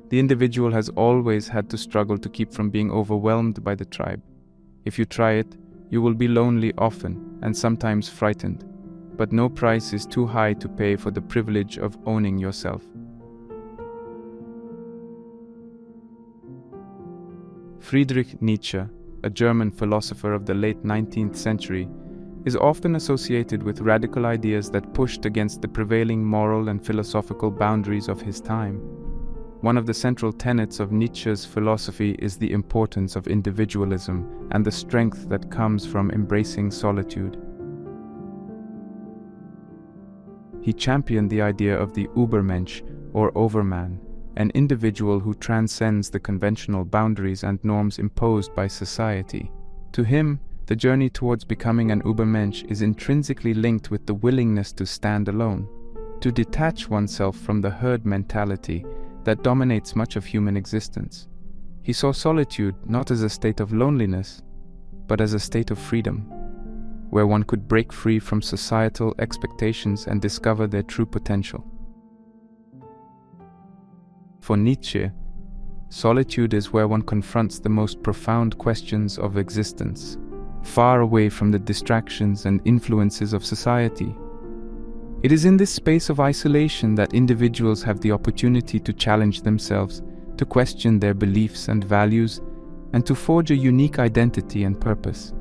The individual has always had to struggle to keep from being overwhelmed by the tribe. If you try it, you will be lonely often and sometimes frightened, but no price is too high to pay for the privilege of owning yourself. Friedrich Nietzsche, a German philosopher of the late 19th century, is often associated with radical ideas that pushed against the prevailing moral and philosophical boundaries of his time. One of the central tenets of Nietzsche's philosophy is the importance of individualism and the strength that comes from embracing solitude. He championed the idea of the Ubermensch, or overman, an individual who transcends the conventional boundaries and norms imposed by society. To him, the journey towards becoming an Ubermensch is intrinsically linked with the willingness to stand alone, to detach oneself from the herd mentality that dominates much of human existence. He saw solitude not as a state of loneliness, but as a state of freedom, where one could break free from societal expectations and discover their true potential. For Nietzsche, solitude is where one confronts the most profound questions of existence, far away from the distractions and influences of society. It is in this space of isolation that individuals have the opportunity to challenge themselves, to question their beliefs and values, and to forge a unique identity and purpose.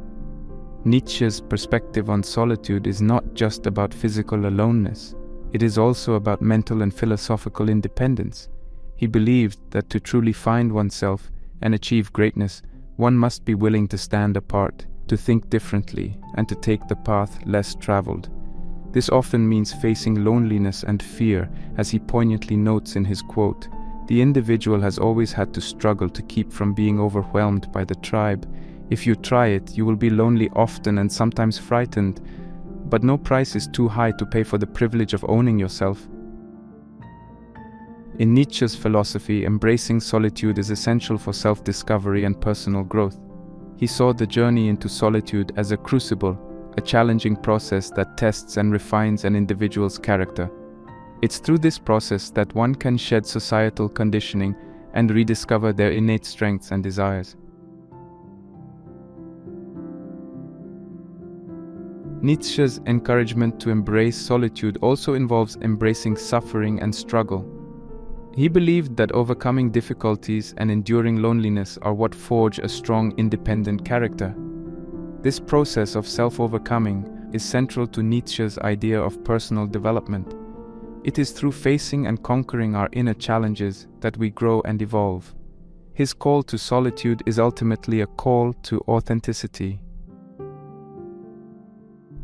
Nietzsche's perspective on solitude is not just about physical aloneness, it is also about mental and philosophical independence. He believed that to truly find oneself and achieve greatness, one must be willing to stand apart, to think differently, and to take the path less traveled. This often means facing loneliness and fear, as he poignantly notes in his quote, "The individual has always had to struggle to keep from being overwhelmed by the tribe. If you try it, you will be lonely often and sometimes frightened, but no price is too high to pay for the privilege of owning yourself." In Nietzsche's philosophy, embracing solitude is essential for self-discovery and personal growth. He saw the journey into solitude as a crucible, a challenging process that tests and refines an individual's character. It's through this process that one can shed societal conditioning and rediscover their innate strengths and desires. Nietzsche's encouragement to embrace solitude also involves embracing suffering and struggle. He believed that overcoming difficulties and enduring loneliness are what forge a strong, independent character. This process of self-overcoming is central to Nietzsche's idea of personal development. It is through facing and conquering our inner challenges that we grow and evolve. His call to solitude is ultimately a call to authenticity.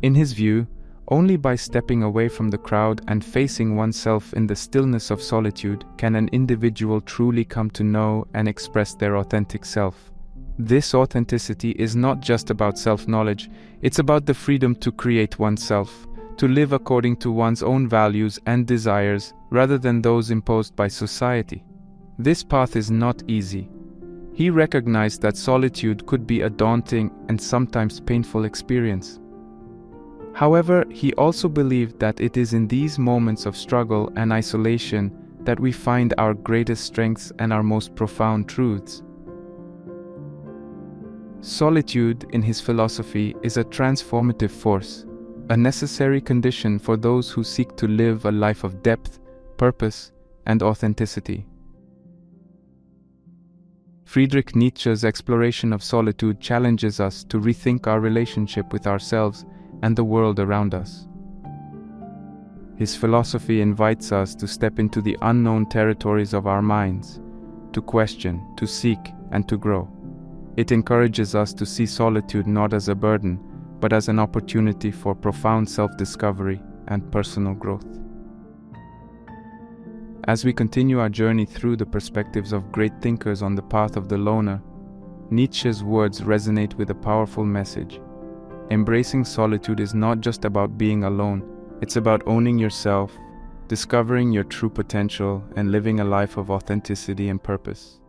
In his view, only by stepping away from the crowd and facing oneself in the stillness of solitude can an individual truly come to know and express their authentic self. This authenticity is not just about self-knowledge, it's about the freedom to create oneself, to live according to one's own values and desires rather than those imposed by society. This path is not easy. He recognized that solitude could be a daunting and sometimes painful experience. However, he also believed that it is in these moments of struggle and isolation that we find our greatest strengths and our most profound truths. Solitude, in his philosophy, is a transformative force, a necessary condition for those who seek to live a life of depth, purpose, and authenticity. Friedrich Nietzsche's exploration of solitude challenges us to rethink our relationship with ourselves and the world around us. His philosophy invites us to step into the unknown territories of our minds, to question, to seek, and to grow. It encourages us to see solitude not as a burden, but as an opportunity for profound self-discovery and personal growth. As we continue our journey through the perspectives of great thinkers on the path of the loner, Nietzsche's words resonate with a powerful message. Embracing solitude is not just about being alone, it's about owning yourself, discovering your true potential, and living a life of authenticity and purpose.